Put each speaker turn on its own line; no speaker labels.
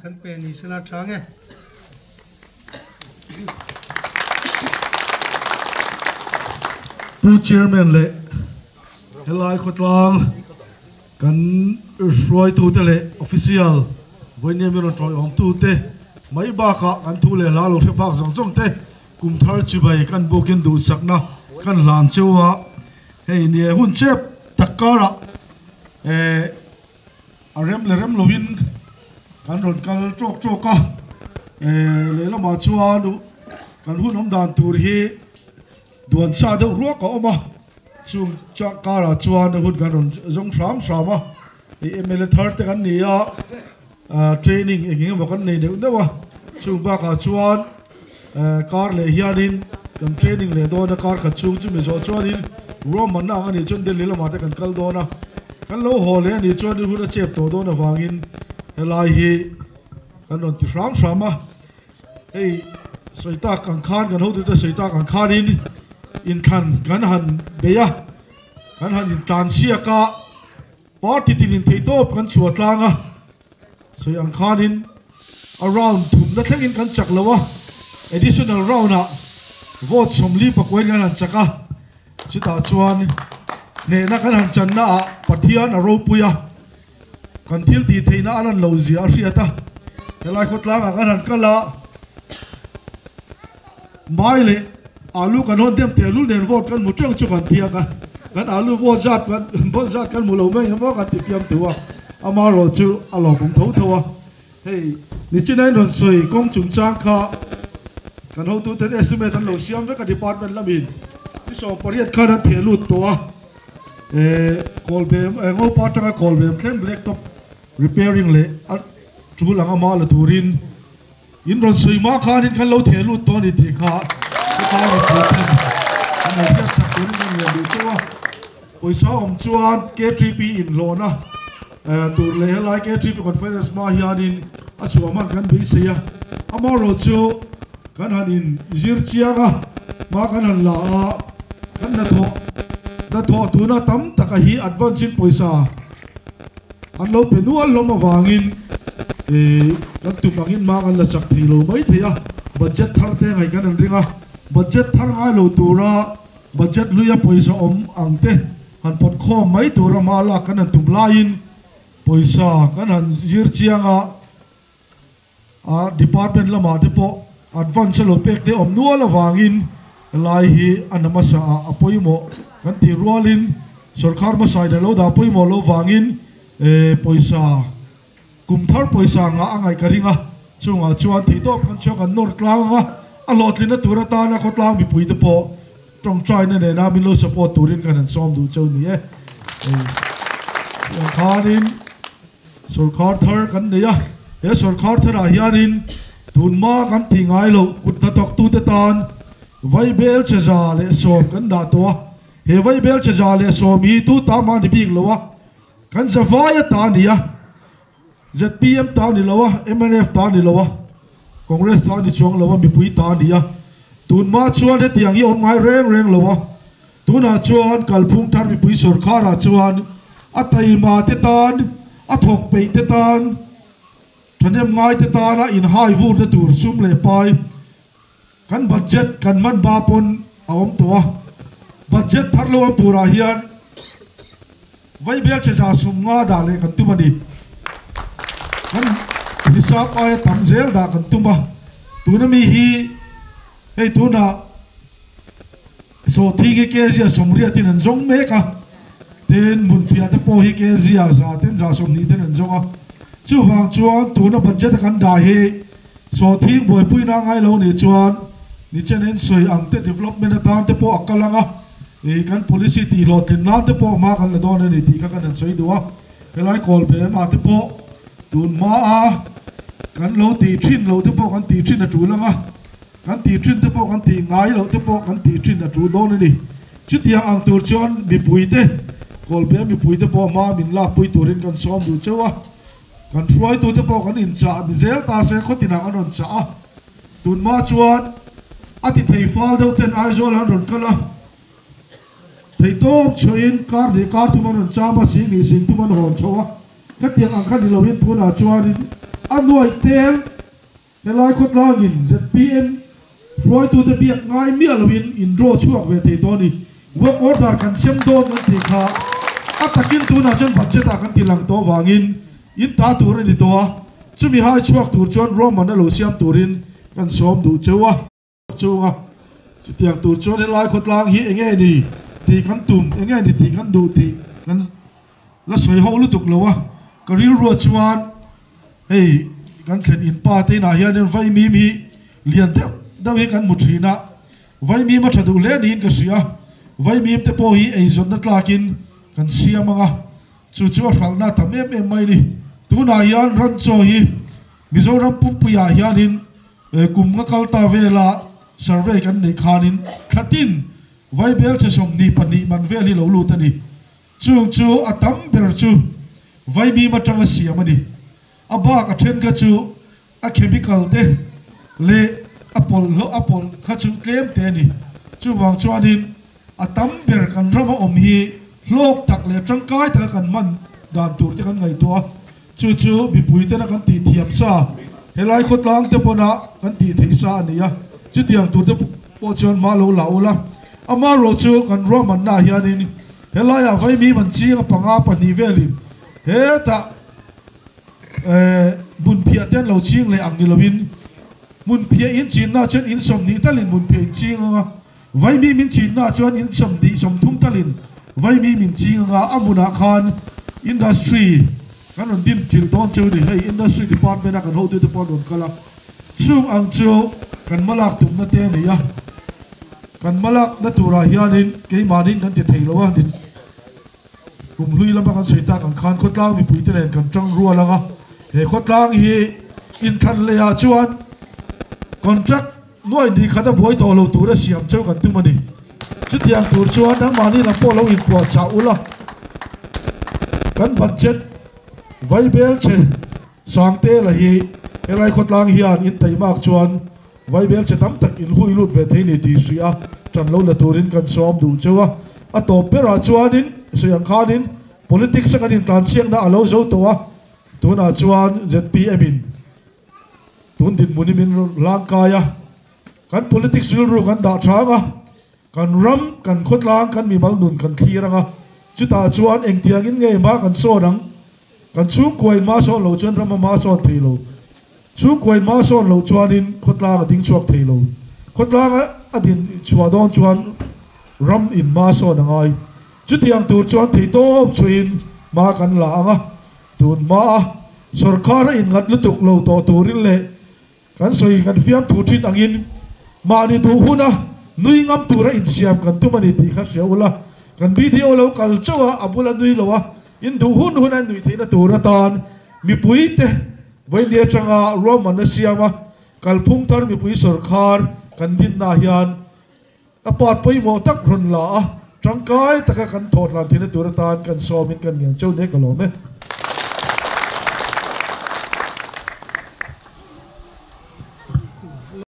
khăn bè ní sẽ là trắng nghe
tu chairman le helai khotlang kan roi tu te le official voinia mi ron troi om tu te mai ba ka kan thu le la lo the pak zong zong te kum thar chi bai kan bokin du sakna kan lan chewa hei ni hun chep takara arem le rem lovin kan ron kal chok chok ka le la ma chua du kan hun om dan tur hi duan sa de ruak ka oma chung cha kara chuan hun kan ron zong thram sama ml thar te kan ni ya training engin ma kan nei de wa chung ba ka chuan kar le hianin kan training le do na kar ka chung chu mi zo chuanin roman na ani chun de le la ma te kan kal do na kan lo ho le ani chuan hu na chep to do na wangin helai hi kan ron ti thram sama ei soita kan khan kan ho te soita kan khanin in than kan han beya kan han in tan sia ka party tin in theitop kan chuatlanga soi ang khanin around thum na thlengin kan chak lawa additional round a vote somli pakwen kan han chaka chita chuan ne na kan han channa a pathian a ro puya kan thil ti theina anan lo zia riata helai khotlanga kan han kala maile alu kan hon dem te alu nen vote kan muchang chu kan thia kan alu vote zat kan mulo mai mo kan ti fiam tuwa amaro chu alo kum tho thowa hey ni chinai ron soi kong chung chang kha kan ho tu te estimate tan lo siam ve ka department lamin ni so pariat kha na the lut to kolbem ngo patanga kolbem claim blacktop repairing le chu langa ma la turin in ron soi ma khan in kan lo the lut to ni ti kha ka ni tu ten an nei ya chak tu ni ni du chuwa poisa om chuan K3P in lo na tu le lai K3P conference ma hianin a chuaman kan bi sia amaro chu kan hanin zir chianga ma kan han la kan na tho tu na tam taka hi advance in poisa an lo penu an lo ma wangin kan tu bangin ma kan la chak thilo mai thia budget thar te ngai kan an ringa budget thar ngai lo tura budget luya poisa om angte han pot kho mai tura ma la kan an tum lain poisa kan han zir chianga a department lama te po advance lo pek te om nual awangin lai hi anamasa apoimo kan ti rualin sarkar ma sai lo da apoimo lo wangin poisa kumthar poisa nga angai karinga chunga chuan theitop kan chok an nor tlanga alotlina turata na khotlang bi pui te po trong trai na ne na min lo support turin kan an som du chau ni khanin sarkar thar kan ne ya sarkar thara hianin tunma kan thingai lo kutta tok tu te tan vai bel chaza le som kan da to he vai bel chaza le som hi tu ta ma ni big lowa kan zavaya ta ni ya ZPM ta ni lowa MNF ta ni lowa Congress ta ni chong lowa mi pui ta ni ya tunma chuan he tiang hi on ngai reng lowa tuna chuan kalphung thar mi pui sarkara chuan atai ma te tan athok pe te tan thanem ngai te tana in hai vu te tur sum le pai kan budget kan man ba pon awam to budget thar lo am tura hian vai bel che ja sum nga da le kan tumani kan hisab ai tam zel da kan tuma tunami hi hey tuna so thigi ke sia somria tin an jong me ka ten mun pia te po hi ke zia za ten za som ni ten an jonga chu wang chuan tuna budget kan da hi so thing boy pui na ngai lo ni chuan ni chenen soi ang te development ta te po akalanga kan policy ti lo tin na te po ma kan la don ni ti ka kan soi duwa helai kol pe ma te po tun ma a kan lo ti thin lo te po kan ti thin na chu langa kan ti thin te po kan ti ngai lo te po kan ti thin na chu don ni chu ti ang tur chuan mi pui te kol pe mi pui te po ma min la pui turin kan som du chewa kan try tu te po kan in cha mi zel ta se khotina anon cha tun ma chuan ati thei fal do ten aizol an ron kala thei to choin kar tu man cha ma si ni sin tu man hon chowa ka tiang ang khan ni lovin tu na chuan anh nuôi tem cái lai khốt lang in ZPM rồi tụi ta biết ngay miếng là in draw chuộc về thì tôi đi work order kan xem đôn kan thì khá atakin tu na chân budget akan tilang to wangin in ta tur ni to chumi hai chuak tur chon roman na lo siam turin kan som du chewa chuwa tiang tur chon lai khot lang hi enge ni ti kan tum enge ni ti kan du ti kan la soi ho lu tuk lowa ka ril ro chuan hey kan thlen in pa te na hian vai mi mi lian te da he kan muthina vai mi ma thadu le ni ka sia vai mi te po hi ei zon na tlakin kan siam anga chu chu falna tam em mai ni tu na hian ran cho hi mizoram pumpuya hianin kum nga kalta vela survey kan nei khanin thatin vai bel che som ni pani man veli lo lu tani chu chu atam ber chu vai mi ma tanga siam ani aba ka then ka chu a chemical te le apol kha chu tlem te ni chu wang chuanin atam ber kan rama om hi lok tak le tangkai ta kan man dan tur te kan ngai to chu chu bi pui te na kan ti thiam sa helai khotlang te pona kan ti thei sa ania chu tiang tur te po chon ma lo la ola ama ro chu kan ro man na hianin helai a vai mi man chi panga pani velin he ta mun phia ten lo ching le ang ni lovin mun phia in chin na chen in som ni talin mun phia ching nga vai mi min chin na chuan in som di som thum talin vai mi min ching nga amuna khan industry kan on dim chil ton chu ni hey industry department kan ho tu department kala chung ang chu kan malak tum na te ni ya kan malak na tura hianin ke manin kan te theilowa ni kum hlui lama kan soita kan khan khotlang mi puite len kan tang ruwa langa he khotlang hi in than le ya chuan contract noi di khata boi to lo tura siam chau kan tumani chutiang tur chuan ang mani la po lo in kwa cha ula kan budget vai bel che sangte la hi elai khotlang hian in taimak chuan vai bel che tam tak in hui lut ve theini ti sia tran lo la turin kan som du chewa a to pera chuanin sayang khanin politics kan in tlan siang na alo zo to wa tuna chuan ZPM in tun din munimin langkaya kan politics ru kan da thanga kan ram kan khotlang kan mi mal nun kan thiranga chuta chuan engtiang in nge ma kan so nang kan chu koi ma so lo chuan ram ma so thilo chu koi ma so lo chuan in khotlang ding chuak thilo khotlang adin chua don chuan ram in ma so nangai chutiang tur chuan thei to chuin ma kan la anga tun ma sarkar in ngat lutuk lo to turin le kan soi kan fiam thu thin angin mani tu huna nui ngam tura in siam kan tu mani ti kha seula kan video lo kal chawa abula nui lowa in du hun huna nui theina tura tan mi puite vai le changa roman na siama kalphung tar mi pui sarkar kan din na hian apat poi mo tak run la tangkai taka kan thot lam theina tura tan kan somin kan ngian chau ne kalome